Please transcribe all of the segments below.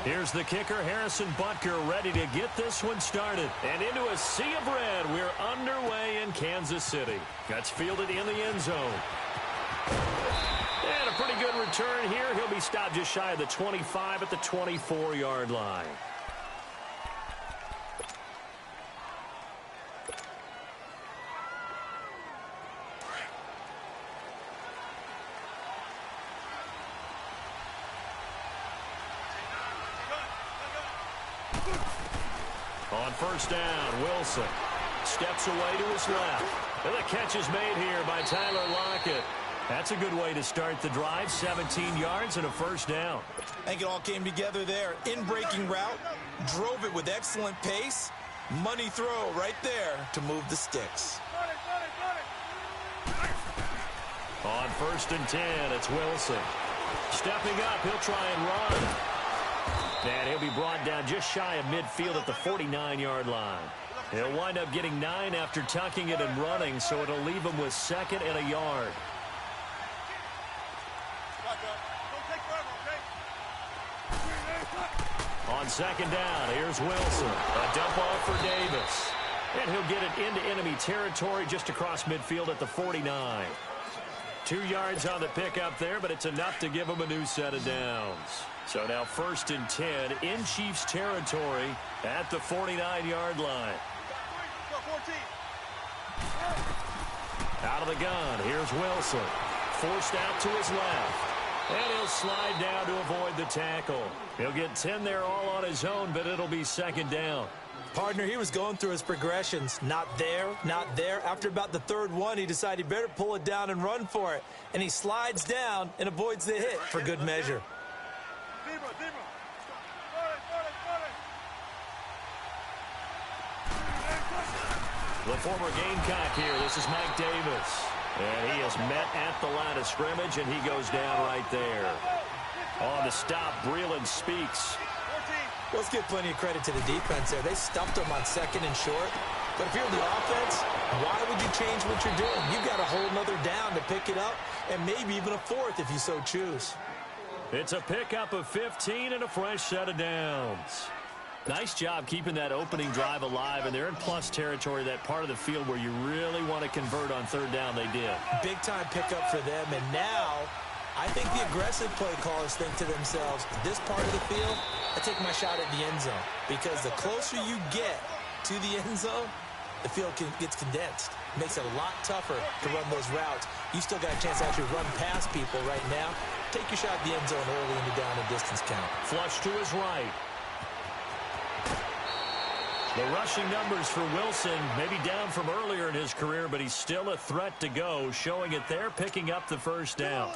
Here's the kicker, Harrison Butker, ready to get this one started. And into a sea of red, we're underway in Kansas City. That's fielded in the end zone. And a pretty good return here. He'll be stopped just shy of the 25 at the 24-yard line. On first down, Wilson steps away to his left. And the catch is made here by Tyler Lockett. That's a good way to start the drive. 17 yards and a first down. I think it all came together there. In-breaking route, drove it with excellent pace. Money throw right there to move the sticks. On first and 10, it's Wilson. Stepping up, he'll try and run. And he'll be brought down just shy of midfield at the 49-yard line. He'll wind up getting 9 after tucking it and running, so it'll leave him with 2nd and a yard. On second down, here's Wilson. A dump off for Davis. And he'll get it into enemy territory just across midfield at the 49. 2 yards on the pickup there, but it's enough to give him a new set of downs. So now first and 10 in Chiefs territory at the 49-yard line. Out of the gun, here's Wilson. Forced out to his left. And he'll slide down to avoid the tackle. He'll get 10 there all on his own, but it'll be second down. Partner, he was going through his progressions. Not there, not there. After about the third one, he decided he better pull it down and run for it. And he slides down and avoids the hit for good measure. The former Gamecock here. This is Mike Davis. And he is met at the line of scrimmage, and he goes down right there. On the stop, Breeland speaks. Let's give plenty of credit to the defense there. They stuffed him on 2nd and short. But if you're the offense, why would you change what you're doing? You've got to hold another down to pick it up, and maybe even a 4th if you so choose. It's a pickup of 15 and a fresh set of downs. Nice job keeping that opening drive alive, and they're in plus territory, that part of the field where you really want to convert on third down. They did. Big-time pickup for them, and now I think the aggressive play callers think to themselves, this part of the field, I take my shot at the end zone, because the closer you get to the end zone, the field gets condensed. It makes it a lot tougher to run those routes. You still got a chance to actually run past people right now. Take your shot at the end zone early in the down and distance count. Flush to his right. The rushing numbers for Wilson, maybe down from earlier in his career, but he's still a threat to go, showing it there, picking up the first down.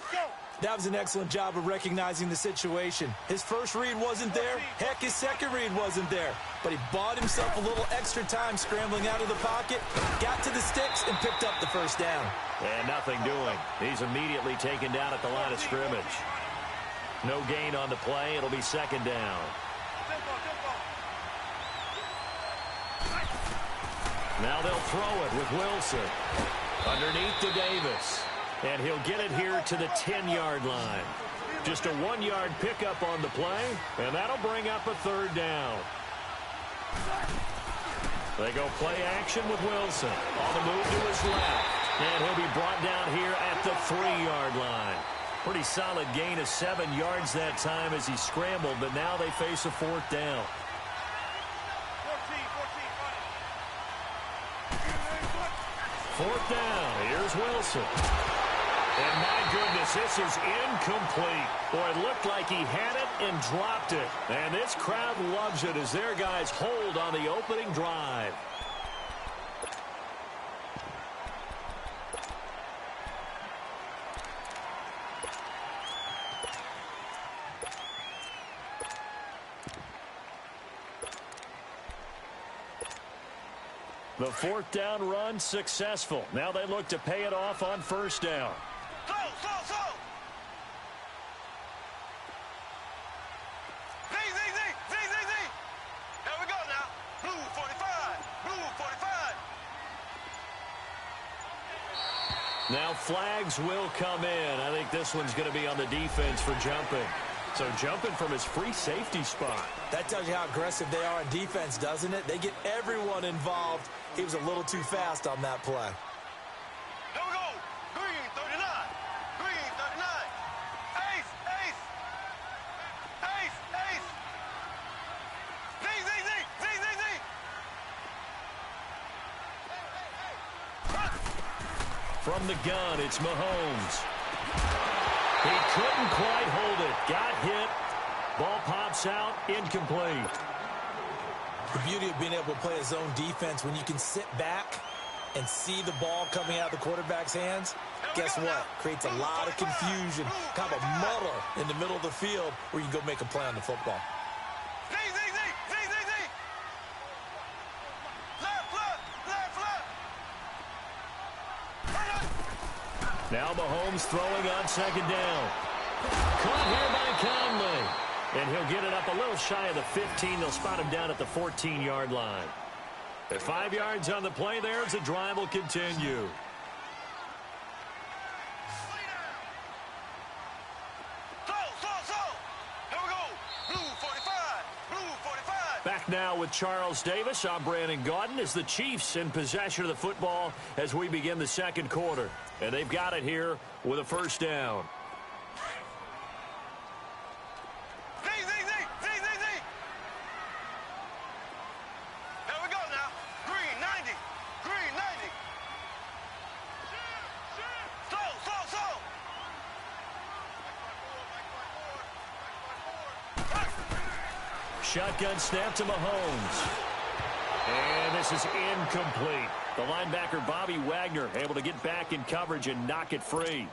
That was an excellent job of recognizing the situation. His first read wasn't there. Heck, his second read wasn't there. But he bought himself a little extra time scrambling out of the pocket, got to the sticks, and picked up the first down. And nothing doing. He's immediately taken down at the line of scrimmage. No gain on the play. It'll be second down. Now they'll throw it with Wilson. Underneath to Davis. And he'll get it here to the 10-yard line. Just a 1-yard pickup on the play, and that'll bring up a third down. They go play action with Wilson. On the move to his left. And he'll be brought down here at the 3-yard line. Pretty solid gain of 7 yards that time as he scrambled, but now they face a 4th down. Fourth down. Here's Wilson. And my goodness, this is incomplete. Boy, it looked like he had it and dropped it. And this crowd loves it as their guys hold on the opening drive. The 4th down run successful. Now they look to pay it off on first down. Slow. Z. Here we go now. Blue 45. Now flags will come in. I think this one's going to be on the defense for jumping. So jumping from his free safety spot. That tells you how aggressive they are on defense, doesn't it? They get everyone involved. He was a little too fast on that play. Here we go. Green 39. Green 39. Ace, ace. Ace, ace. Z, Z, Z, Z, Z, Z. From the gun, it's Mahomes. He couldn't quite hold it. Got hit. Ball pops out. Incomplete. The beauty of being able to play a zone defense when you can sit back and see the ball coming out of the quarterback's hands, guess what? Creates a lot of confusion, kind of a muddle in the middle of the field where you can go make a play on the football. Z, Z, Z, Z, Z, Z. Left, left, left, left. Now Mahomes throwing on second down. Caught here by Conley. And he'll get it up a little shy of the 15. They'll spot him down at the 14-yard line. At 5 yards on the play there as the drive will continue. Here we go. Blue 45. Blue 45. Back now with Charles Davis. I'm Brandon Gaudin as the Chiefs in possession of the football as we begin the second quarter. And they've got it here with a first down. Z, Z, Z, Z, Z, Z. Here we go now. Green 90. Green 90. Slow. Shotgun snap to Mahomes. And this is incomplete. The linebacker, Bobby Wagner, able to get back in coverage and knock it free.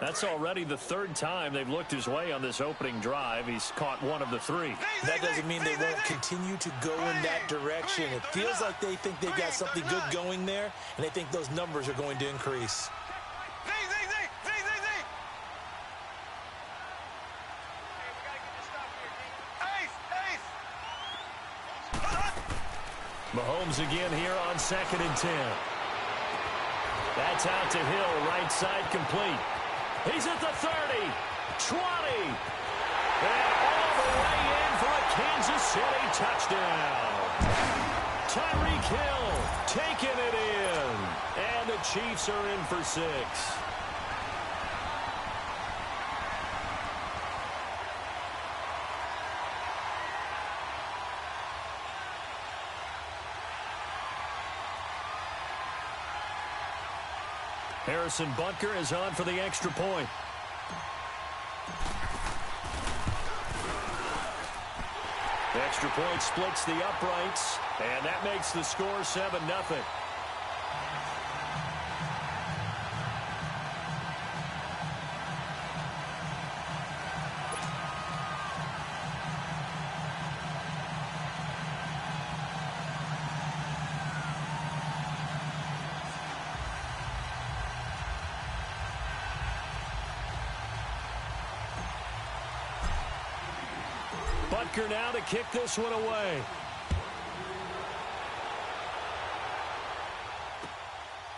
That's already the third time they've looked his way on this opening drive. He's caught one of the three. That doesn't mean they won't continue to go in that direction. It feels like they think they've got something good going there, and they think those numbers are going to increase. Mahomes again here on 2nd and 10. That's out to Hill, right side complete. He's at the 30, 20, and all the way in for a Kansas City touchdown. Tyreek Hill taking it in, and the Chiefs are in for 6. Harrison Butker is on for the extra point. The extra point splits the uprights, and that makes the score 7-0. Butker now to kick this one away.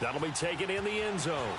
That'll be taken in the end zone.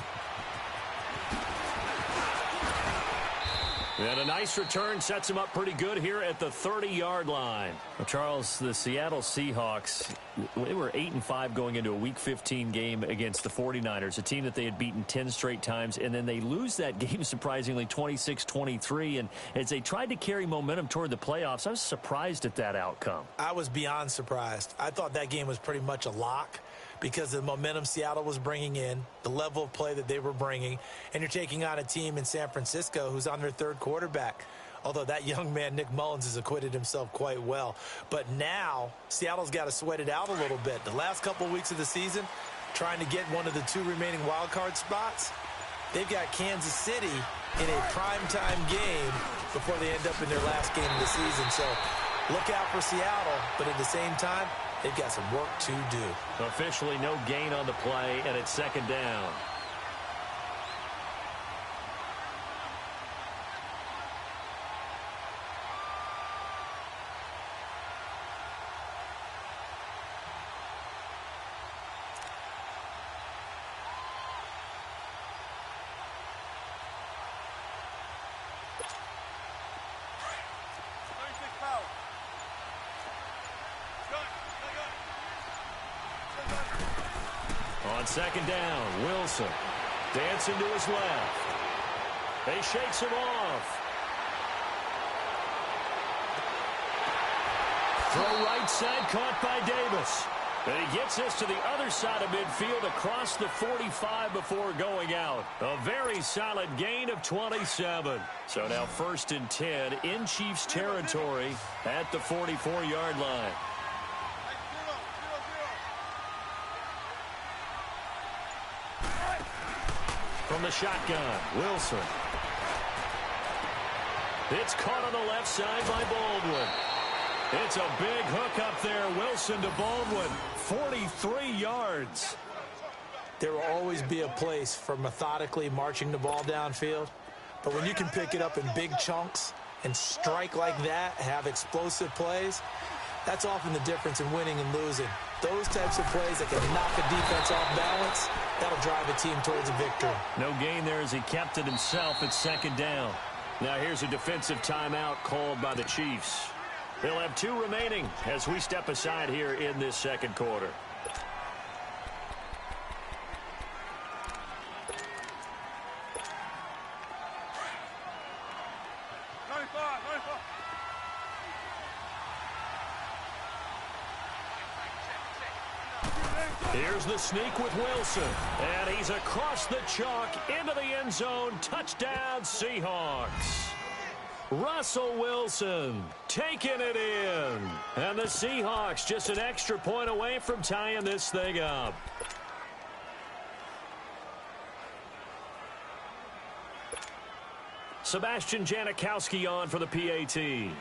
And a nice return sets him up pretty good here at the 30-yard line. Well, Charles, the Seattle Seahawks, they were 8-5 going into a Week 15 game against the 49ers, a team that they had beaten 10 straight times, and then they lose that game surprisingly 26-23. And as they tried to carry momentum toward the playoffs, I was surprised at that outcome. I was beyond surprised. I thought that game was pretty much a lock because of the momentum Seattle was bringing in, the level of play that they were bringing, and you're taking on a team in San Francisco who's on their third quarterback. Although that young man, Nick Mullins, has acquitted himself quite well. But now, Seattle's got to sweat it out a little bit. The last couple of weeks of the season, trying to get one of the 2 remaining wild card spots, they've got Kansas City in a primetime game before they end up in their last game of the season. So look out for Seattle, but at the same time, they've got some work to do. Officially no gain on the play, and it's 2nd down. On second down, Wilson dancing to his left. He shakes him off. Throw right side, caught by Davis. And he gets us to the other side of midfield across the 45 before going out. A very solid gain of 27. So now 1st and 10 in Chiefs territory at the 44-yard line. From the shotgun, Wilson. It's caught on the left side by Baldwin. It's a big hook up there. Wilson to Baldwin. 43 yards. There will always be a place for methodically marching the ball downfield. But when you can pick it up in big chunks and strike like that, have explosive plays, that's often the difference in winning and losing. Those types of plays that can knock a defense off balance, that'll drive a team towards a victory. No gain there as he kept it himself at second down. Now here's a defensive timeout called by the Chiefs. They'll have 2 remaining as we step aside here in this second quarter. Here's the sneak with Wilson. And he's across the chalk into the end zone. Touchdown, Seahawks. Russell Wilson taking it in. And the Seahawks just an extra point away from tying this thing up. Sebastian Janikowski on for the PAT.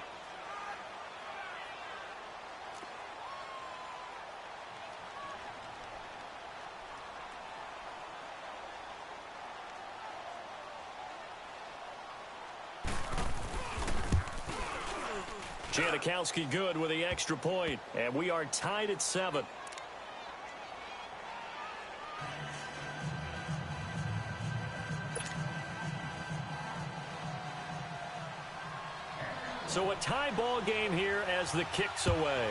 Janikowski good with the extra point, and we are tied at 7. So a tie ball game here as the kick's away.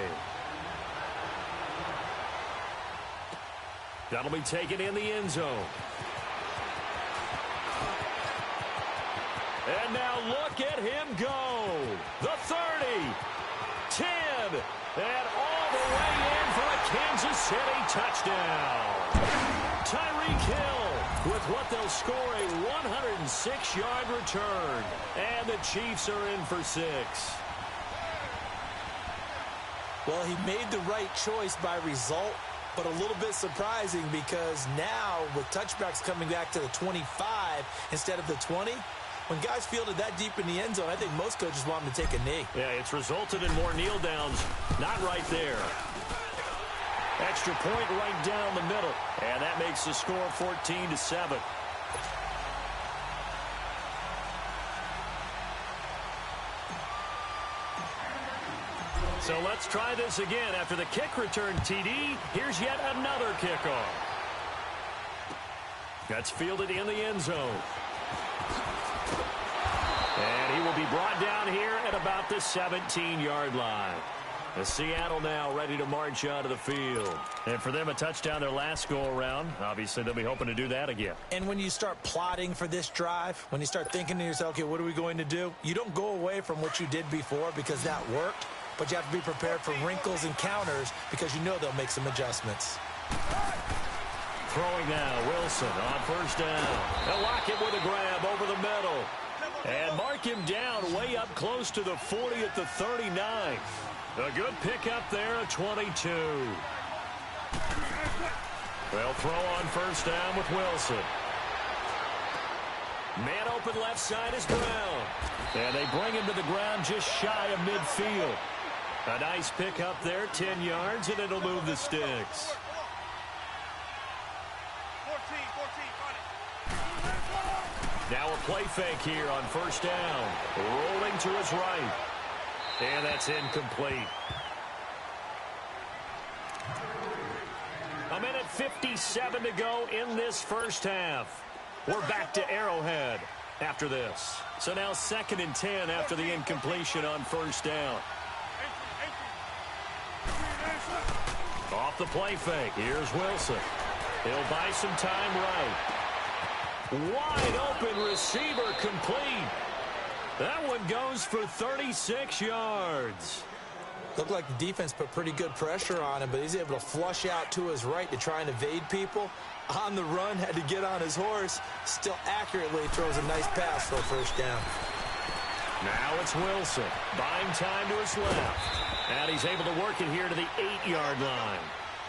That'll be taken in the end zone. And now look at him go. The 30, 10, and all the way in for a Kansas City touchdown. Tyreek Hill with what they'll score a 106-yard return. And the Chiefs are in for 6. Well, he made the right choice by result, but a little bit surprising because now with touchbacks coming back to the 25 instead of the 20, when guys fielded that deep in the end zone, I think most coaches want them to take a knee. Yeah, it's resulted in more kneel downs. Not right there. Extra point right down the middle. And that makes the score 14-7. So let's try this again. After the kick return TD, here's yet another kickoff. That's fielded in the end zone. And he will be brought down here at about the 17-yard line. The Seattle now ready to march out of the field. And for them, a touchdown their last go-around. Obviously, they'll be hoping to do that again. And when you start plotting for this drive, when you start thinking to yourself, okay, what are we going to do? You don't go away from what you did before because that worked, but you have to be prepared for wrinkles and counters because you know they'll make some adjustments. Throwing now, Wilson on first down. They'll lock it with a grab over the middle. And mark him down way up close to the 40 at the 39. A good pickup there at 22. They'll throw on first down with Wilson. Man open left side is Brown. And they bring him to the ground just shy of midfield. A nice pickup there, 10 yards, and it'll move the sticks. 14, Now a play fake here on first down. Rolling to his right. And that's incomplete. A minute 57 to go in this first half. We're back to Arrowhead after this. So now 2nd and 10 after the incompletion on first down. Off the play fake. Here's Wilson. He'll buy some time right. Wide open receiver complete. That one goes for 36 yards. Looked like the defense put pretty good pressure on him, but he's able to flush out to his right to try and evade people. On the run, had to get on his horse. Still accurately throws a nice pass for a first down. Now it's Wilson. Buying time to his left. And he's able to work it here to the 8-yard line.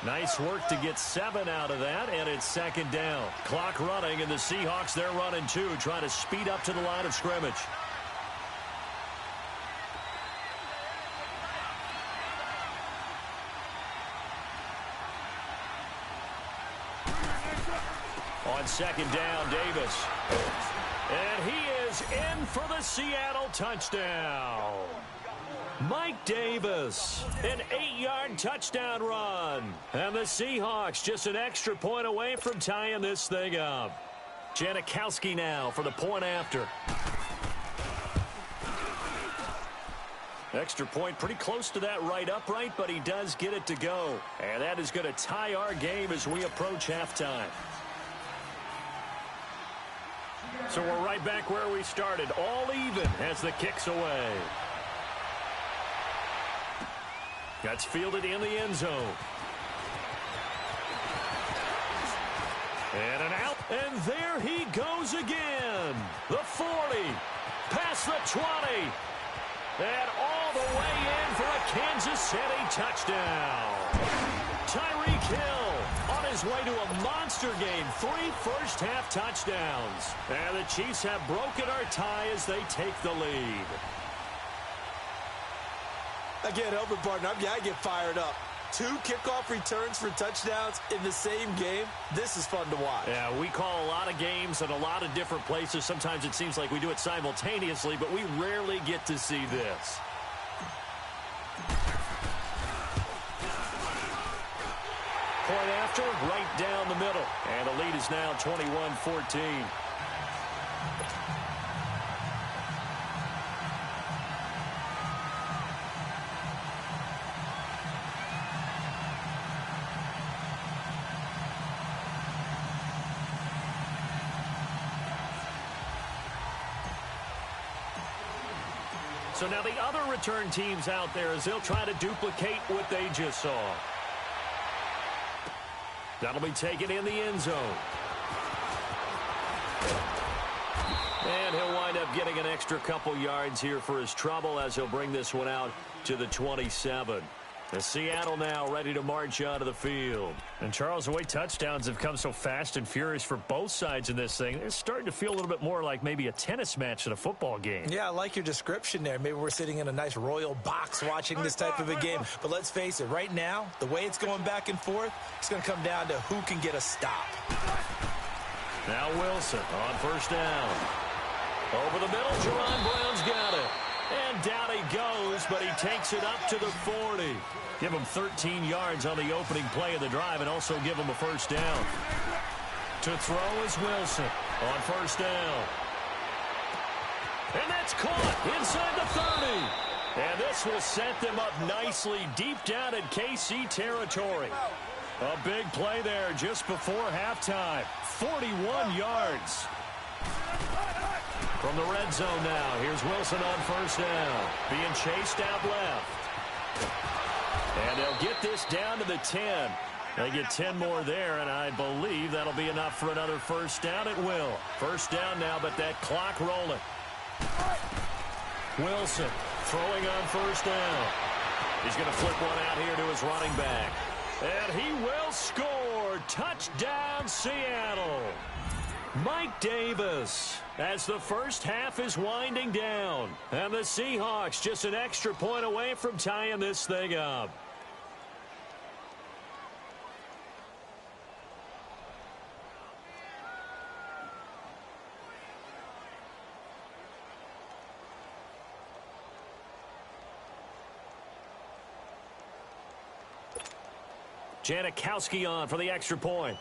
Nice work to get 7 out of that, and it's second down. Clock running, and the Seahawks, they're running too, trying to speed up to the line of scrimmage. On second down, Davis. And he is in for the Seattle touchdown. Mike Davis, an 8-yard touchdown run. And the Seahawks just an extra point away from tying this thing up. Janikowski now for the point after. Extra point pretty close to that right upright, but he does get it to go. And that is going to tie our game as we approach halftime. So we're right back where we started, all even as the kick's away. That's fielded in the end zone. And an out, and there he goes again. The 40, past the 20, and all the way in for a Kansas City touchdown. Tyreek Hill on his way to a monster game, 3 first-half touchdowns. And the Chiefs have broken our tie as they take the lead. Again, Elvin Barton, I get fired up. 2 kickoff returns for touchdowns in the same game. This is fun to watch. Yeah, we call a lot of games at a lot of different places. Sometimes it seems like we do it simultaneously, but we rarely get to see this. Point after, right down the middle. And the lead is now 21-14. So now the other return teams out there as they'll try to duplicate what they just saw. That'll be taken in the end zone. And he'll wind up getting an extra couple yards here for his trouble as he'll bring this one out to the 27. The Seattle now ready to march onto the field. And, Charles, the way touchdowns have come so fast and furious for both sides in this thing, it's starting to feel a little bit more like maybe a tennis match than a football game. Yeah, I like your description there. Maybe we're sitting in a nice royal box watching this type of a game. But let's face it, right now, the way it's going back and forth, it's going to come down to who can get a stop. Now Wilson on first down. Over the middle, Jerron Brown's got it. And down he goes, but he takes it up to the 40. Give him 13 yards on the opening play of the drive and also give him a first down. To throw is Wilson on first down. And that's caught inside the 30. And this will set them up nicely deep down in KC territory. A big play there just before halftime. 41 yards. From the red zone now, here's Wilson on first down. Being chased out left. And they'll get this down to the 10. They get 10 more there, and I believe that'll be enough for another first down. It will. First down now, but that clock rolling. Wilson throwing on first down. He's going to flip one out here to his running back. And he will score. Touchdown, Seattle. Mike Davis as the first half is winding down. And the Seahawks just an extra point away from tying this thing up. Janikowski on for the extra point.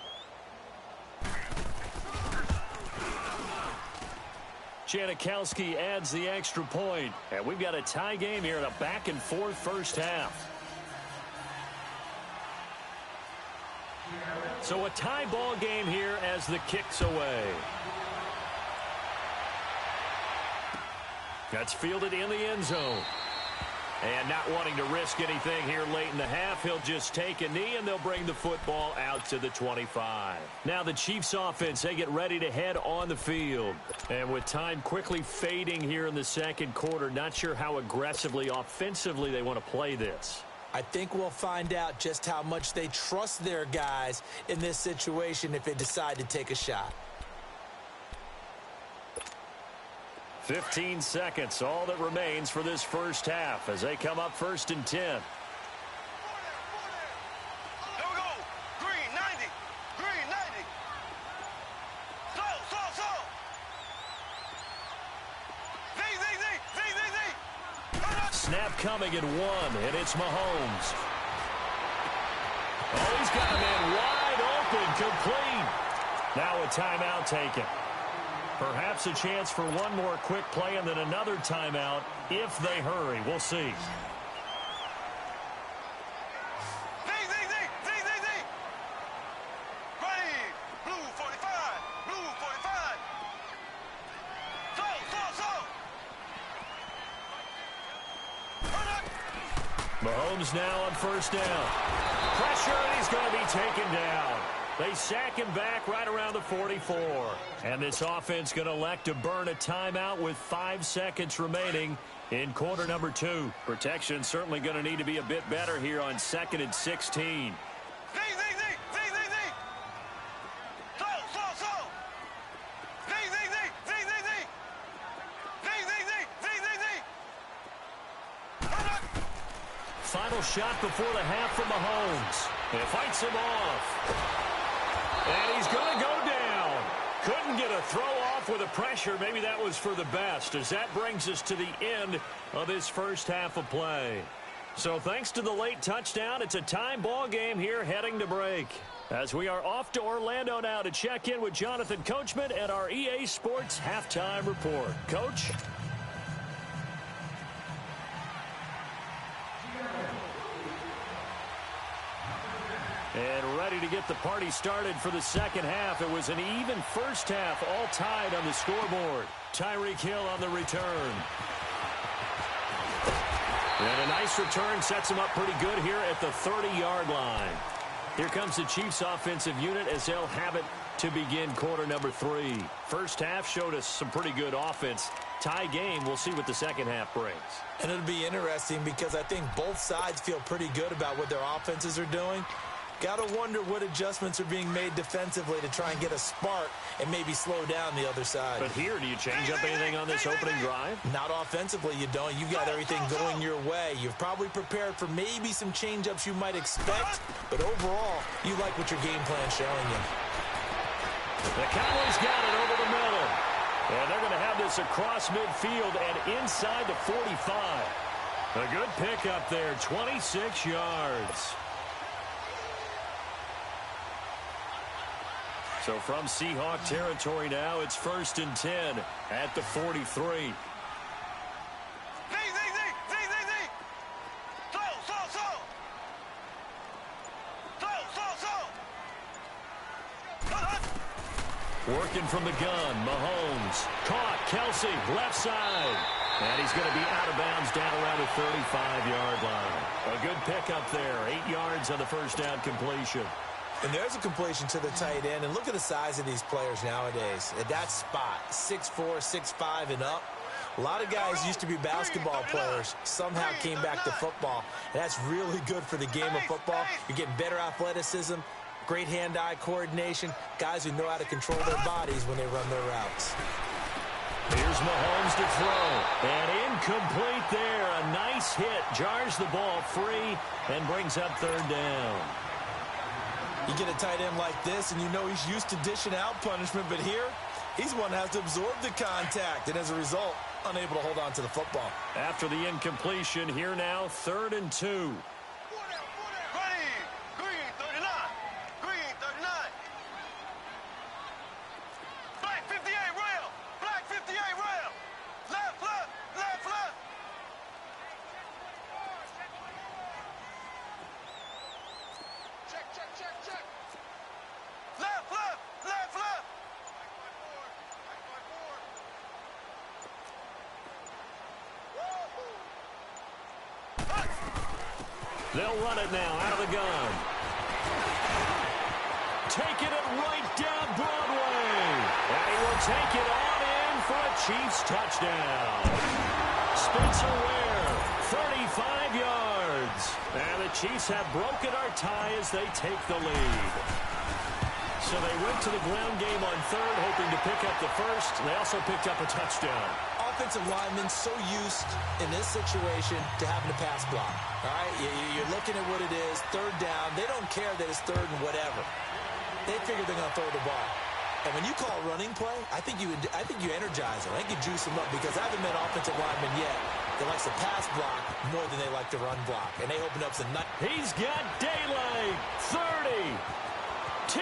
Janikowski adds the extra point. And we've got a tie game here in a back-and-forth first half. So a tie ball game here as the kick's away. That's fielded in the end zone. And not wanting to risk anything here late in the half, he'll just take a knee, and they'll bring the football out to the 25. Now the Chiefs offense, they get ready to head on the field. And with time quickly fading here in the second quarter, not sure how aggressively, offensively they want to play this. I think we'll find out just how much they trust their guys in this situation if they decide to take a shot. 15 seconds, all that remains for this first half as they come up 1st and 10. Here we go. Green, 90. Green, 90. Slow. Z. Snap coming at 1, and it's Mahomes. Oh, he's got a man wide open, complete. Now a timeout taken. Perhaps a chance for one more quick play and then another timeout if they hurry. We'll see. Mahomes now on 1st down. Pressure, and he's going to be taken down. They sack him back right around the 44. And this offense going to elect to burn a timeout with 5 seconds remaining in quarter number 2. Protection certainly going to need to be a bit better here on 2nd and 16. Final shot before the half from Mahomes. It fights him off. And he's going to go down. Couldn't get a throw off with the pressure. Maybe that was for the best, as that brings us to the end of this first half of play. So thanks to the late touchdown, it's a time ball game here heading to break. As we are off to Orlando now to check in with Jonathan Coachman and our EA Sports Halftime Report. Coach? And ready to get the party started for the second half. It was an even first half, all tied on the scoreboard. Tyreek Hill on the return. And a nice return sets him up pretty good here at the 30-yard line. Here comes the Chiefs offensive unit as they'll have it to begin quarter number 3. First half showed us some pretty good offense. Tie game, we'll see what the second half brings. And it'll be interesting because I think both sides feel pretty good about what their offenses are doing. Got to wonder what adjustments are being made defensively to try and get a spark and maybe slow down the other side. But here, do you change up anything on this opening drive? Not offensively, you don't. You've got everything going your way. You've probably prepared for maybe some change-ups you might expect, but overall, you like what your game plan's showing you. The Cowboys got it over the middle. And they're going to have this across midfield and inside the 45. A good pickup there, 26 yards. So from Seahawk territory now, it's 1st and 10 at the 43. Working from the gun, Mahomes. Caught, Kelsey, left side. And he's going to be out of bounds down around the 35-yard line. A good pickup there, 8 yards on the first down completion. And there's a completion to the tight end. And look at the size of these players nowadays. At that spot, 6'4", 6'5", and up. A lot of guys used to be basketball players, somehow came back to football. And that's really good for the game of football. You're getting better athleticism, great hand-eye coordination, guys who know how to control their bodies when they run their routes. Here's Mahomes to throw. And incomplete there. A nice hit. Jars the ball free and brings up third down. You get a tight end like this, and you know he's used to dishing out punishment, but here, he's one that has to absorb the contact, and as a result, unable to hold on to the football. After the incompletion, here now, 3rd and 2. They'll run it now out of the gun. Taking it right down Broadway. And he will take it on in for a Chiefs touchdown. Spencer Ware, 35 yards. And the Chiefs have broken our tie as they take the lead. So they went to the ground game on third, hoping to pick up the first. They also picked up a touchdown. Offensive linemen so used in this situation to having to pass block. All right, you're looking at what it is, third down. They don't care that it's third and whatever. They figure they're going to throw the ball. And when you call a running play, I think you energize them. I think you juice them up because I haven't met offensive linemen yet that likes to pass block more than they like to run block. And they open up some night. He's got daylight. 30, 10,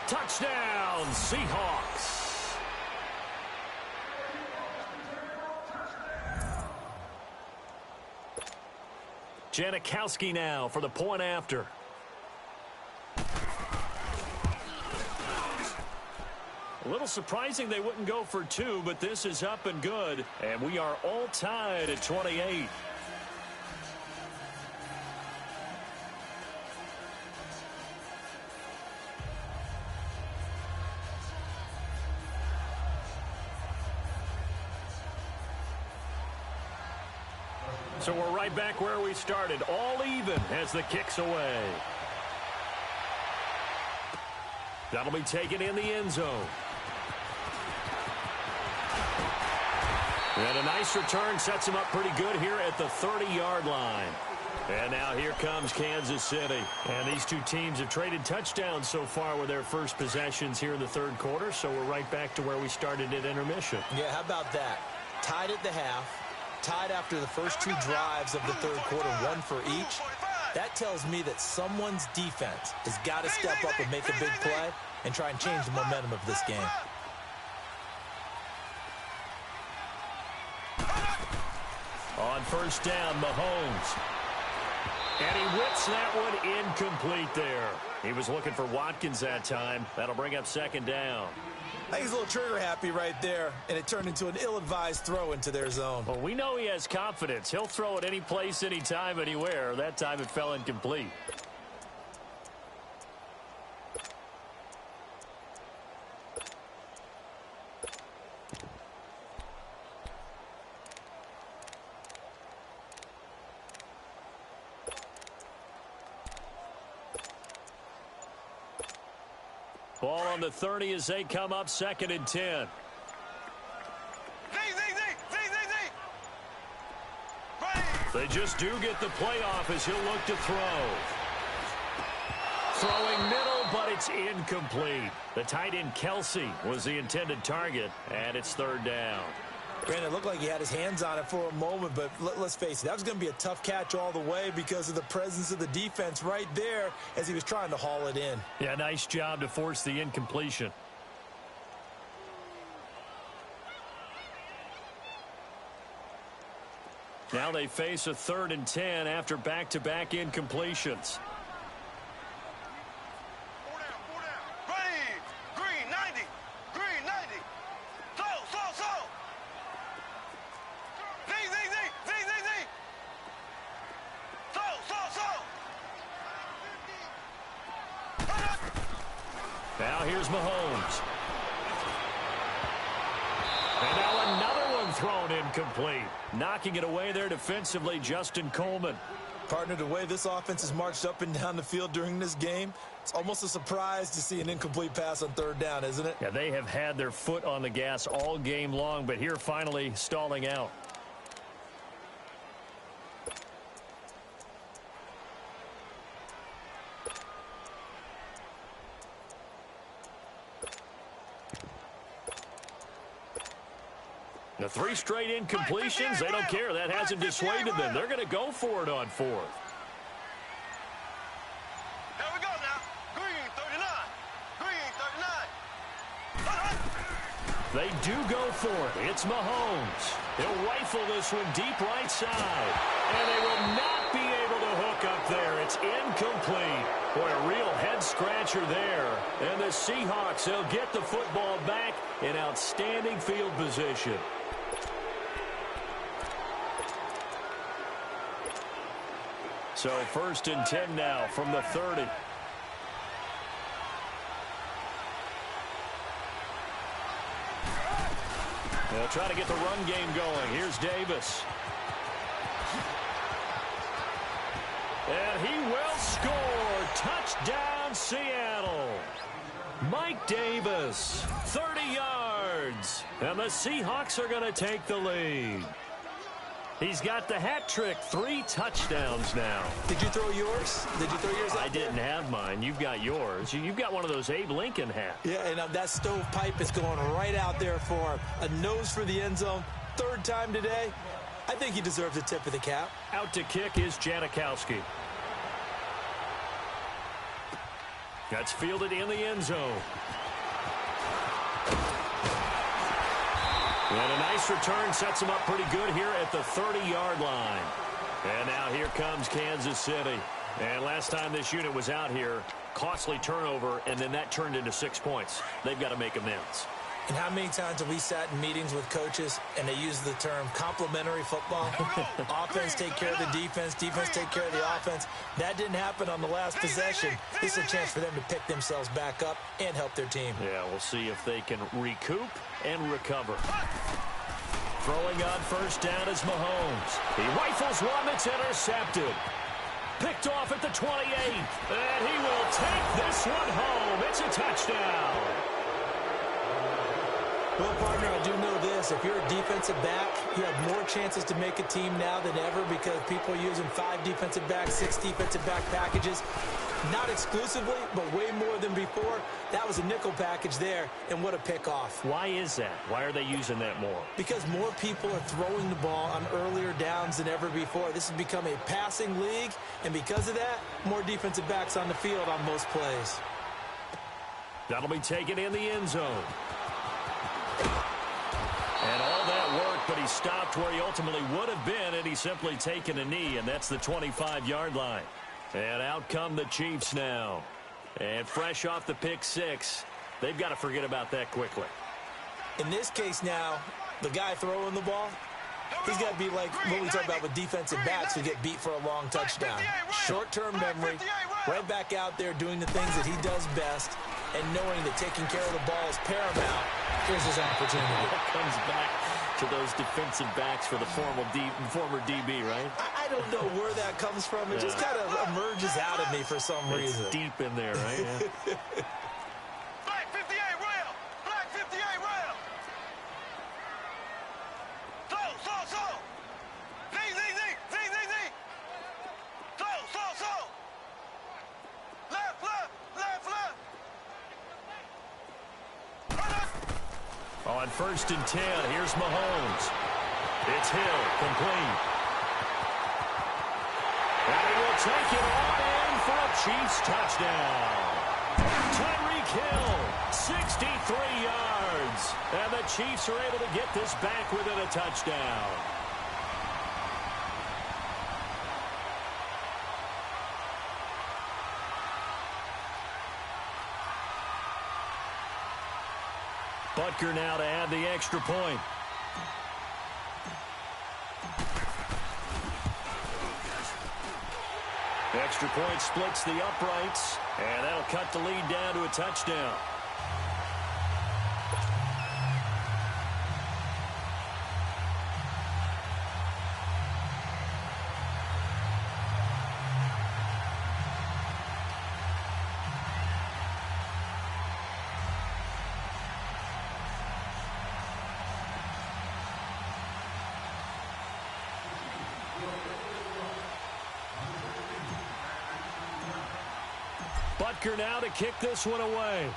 touchdown, Seahawks. Janikowski now for the point after. A little surprising they wouldn't go for two, but this is up and good. And we are all tied at 28. So we're right back where we started, all even as the kick's away. That'll be taken in the end zone. And a nice return sets him up pretty good here at the 30-yard line. And now here comes Kansas City. And these two teams have traded touchdowns so far with their first possessions here in the third quarter. So we're right back to where we started at intermission. Yeah, how about that? Tied at the half. Tied after the first two drives of the third quarter, one for each. That tells me that someone's defense has got to step up and make a big play and try and change the momentum of this game. On first down, Mahomes. And he whips that one incomplete there. He was looking for Watkins that time. That'll bring up second down. I think he's a little trigger happy right there, and it turned into an ill-advised throw into their zone. Well, we know he has confidence. He'll throw it any place, anytime, anywhere. That time it fell incomplete. Ball on the 30 as they come up, 2nd and 10. They just do get the playoff as he'll look to throw. Throwing middle, but it's incomplete. The tight end Kelsey was the intended target, and it's third down. Brandon, it looked like he had his hands on it for a moment, but let's face it, that was going to be a tough catch all the way because of the presence of the defense right there as he was trying to haul it in. Yeah, nice job to force the incompletion. Now they face a 3rd and 10 after back-to-back incompletions. Now here's Mahomes. And now another one thrown incomplete. Knocking it away there defensively, Justin Coleman. Partner, the way this offense has marched up and down the field during this game, it's almost a surprise to see an incomplete pass on third down, isn't it? Yeah, they have had their foot on the gas all game long, but here finally stalling out. The 3 straight incompletions, they don't care. That hasn't dissuaded them. They're going to go for it on 4th. Here we go now. Green 39. Green 39. They do go for it. It's Mahomes. He'll rifle this one deep right side. And they will not be able to hook up there. It's incomplete. Boy, a real head-scratcher there. And the Seahawks, they'll get the football back in outstanding field position. So 1st and 10 now from the 30. They'll try to get the run game going. Here's Davis. And he will score. Touchdown, Seattle. Mike Davis, 30 yards. And the Seahawks are going to take the lead. He's got the hat trick, 3 touchdowns now. Did you throw yours? Did you throw yours out I didn't have mine. You've got yours. You've got one of those Abe Lincoln hats. Yeah, and that stovepipe is going right out there for him. A nose for the end zone. 3rd time today. I think he deserves a tip of the cap. Out to kick is Janikowski. That's fielded in the end zone. And a nice return sets him up pretty good here at the 30-yard line. And now here comes Kansas City. And last time this unit was out here, costly turnover, and then that turned into 6 points. They've got to make amends. And how many times have we sat in meetings with coaches and they use the term complementary football? Offense take care of the defense, defense take care of the offense. That didn't happen on the last possession. This is a chance for them to pick themselves back up and help their team. Yeah, we'll see if they can recoup and recover. Throwing on 1st down is Mahomes. He rifles one that's intercepted. Picked off at the 28. And he will take this one home. It's a touchdown. Well, partner, I do know this. If you're a defensive back, you have more chances to make a team now than ever because people are using 5 defensive backs, 6 defensive back packages. Not exclusively, but way more than before. That was a nickel package there, and what a pickoff. Why is that? Why are they using that more? Because more people are throwing the ball on earlier downs than ever before. This has become a passing league, and because of that, more defensive backs on the field on most plays. That'll be taken in the end zone. And all that work, but he stopped where he ultimately would have been, and he's simply taken a knee, and that's the 25-yard line. And out come the Chiefs now. And fresh off the pick 6, they've got to forget about that quickly. In this case now, the guy throwing the ball, he's got to be like what we talk about with defensive backs who get beat for a long touchdown. Short-term memory, right back out there doing the things that he does best, and knowing that taking care of the ball is paramount. Here's his opportunity. That comes back to those defensive backs for the former DB, right? I don't know where that comes from. It just kind of emerges out of me for some reason. It's deep in there, right? Yeah. Black 58 rail! Black 58 rail! Slow! Z! Slow! Left! On 1st and 10, here's Mahomes. It's Hill, complete. And he will take it on in for a Chiefs touchdown. Tyreek Hill, 63 yards. And the Chiefs are able to get this back within a touchdown. Butker now to add the extra point. Extra point splits the uprights, and that'll cut the lead down to a touchdown. Butker now to kick this one away.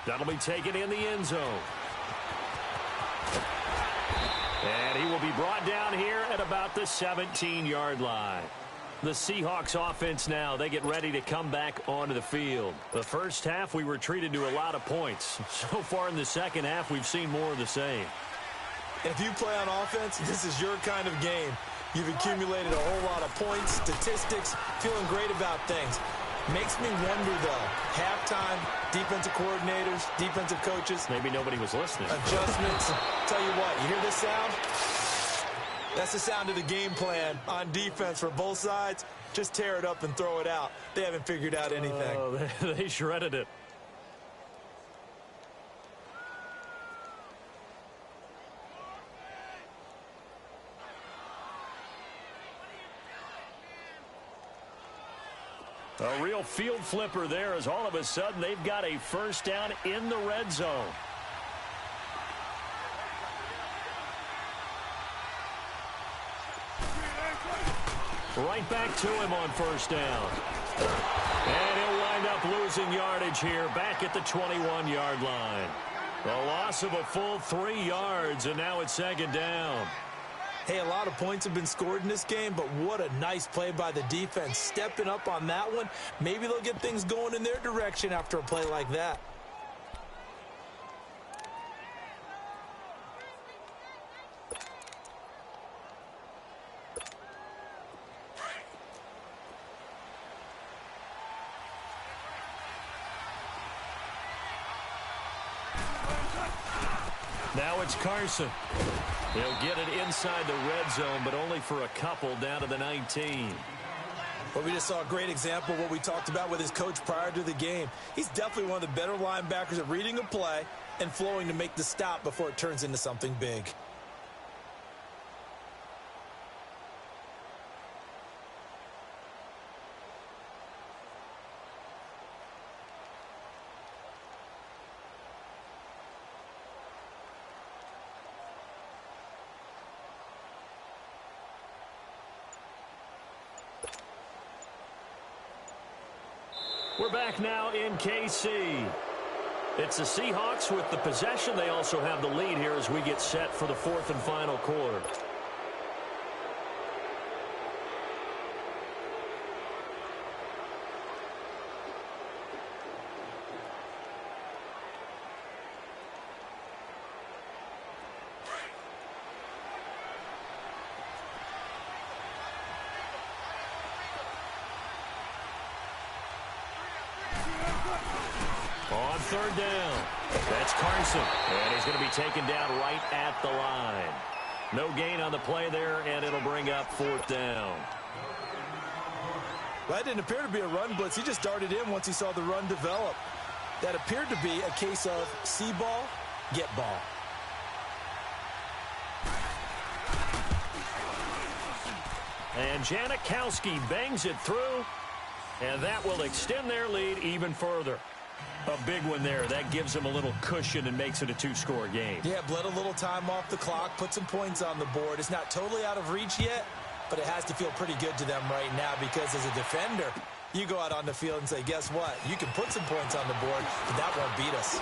That'll be taken in the end zone. And he will be brought down here at about the 17-yard line. The Seahawks offense now, they get ready to come back onto the field. The first half, we were treated to a lot of points. So far in the second half, we've seen more of the same. And if you play on offense, this is your kind of game. You've accumulated a whole lot of points, statistics, feeling great about things. Makes me wonder, though, halftime, defensive coordinators, defensive coaches. Maybe nobody was listening. Adjustments. Tell you what, you hear this sound? That's the sound of the game plan on defense for both sides. Just tear it up and throw it out. They haven't figured out anything. Oh, they shredded it. A real field flipper there as all of a sudden they've got a first down in the red zone. Right back to him on first down. And he'll wind up losing yardage here back at the 21-yard line. A loss of a full 3 yards, and now it's second down. Hey, a lot of points have been scored in this game, but what a nice play by the defense. Stepping up on that one, maybe they'll get things going in their direction after a play like that. Now it's Carson. He'll get it inside the red zone, but only for a couple down to the 19. Well, we just saw a great example of what we talked about with his coach prior to the game. He's definitely one of the better linebackers at reading a play and flowing to make the stop before it turns into something big. We're back now in KC. It's the Seahawks with the possession. They also have the lead here as we get set for the fourth and final quarter. On third down, that's Carson, and he's going to be taken down right at the line. No gain on the play there, and it'll bring up fourth down. Well, that didn't appear to be a run blitz. He just darted in once he saw the run develop. That appeared to be a case of see ball, get ball. And Janikowski bangs it through, and that will extend their lead even further. A big one there. That gives them a little cushion and makes it a two-score game. Yeah, bled a little time off the clock, put some points on the board. It's not totally out of reach yet, but it has to feel pretty good to them right now because as a defender, you go out on the field and say, guess what? You can put some points on the board, but that won't beat us.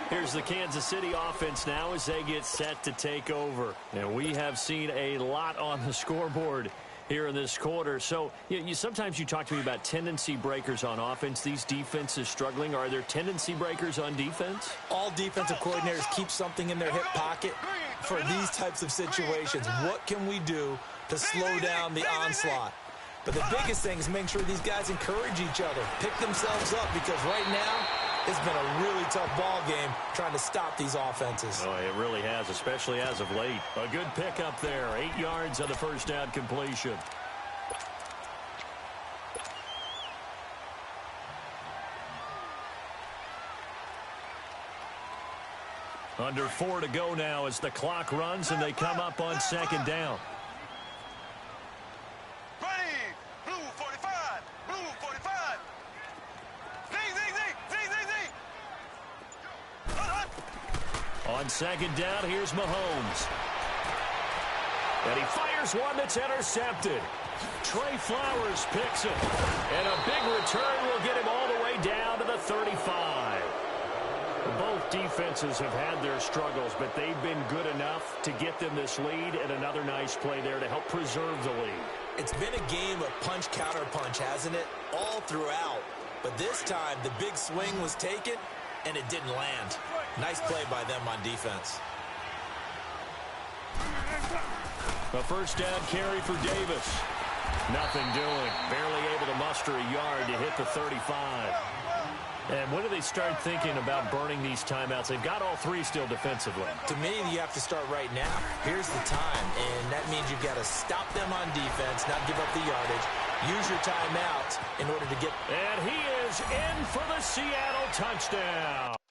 Here's the Kansas City offense now as they get set to take over. And we have seen a lot on the scoreboard here in this quarter. So sometimes you talk to me about tendency breakers on offense. These defenses struggling. Are there tendency breakers on defense? All defensive coordinators keep something in their hip pocket for these types of situations. What can we do to slow down the onslaught? But the biggest thing is making sure these guys encourage each other, pick themselves up, because right now it's been a really tough ball game trying to stop these offenses. Oh, it really has, especially as of late. A good pickup there. 8 yards on the first down completion. Under 4 to go now as the clock runs and they come up on second down. On second down, here's Mahomes. And he fires one that's intercepted. Trey Flowers picks it. And a big return will get him all the way down to the 35. Both defenses have had their struggles, but they've been good enough to get them this lead, and another nice play there to help preserve the lead. It's been a game of punch-counter-punch, hasn't it? All throughout. But this time, the big swing was taken, and it didn't land. Nice play by them on defense. A first down carry for Davis. Nothing doing. Barely able to muster a yard to hit the 35. And when do they start thinking about burning these timeouts? They've got all three still defensively. To me, you have to start right now. Here's the time, and that means you've got to stop them on defense, not give up the yardage. Use your timeouts in order to get... And he is in for the Seattle touchdown.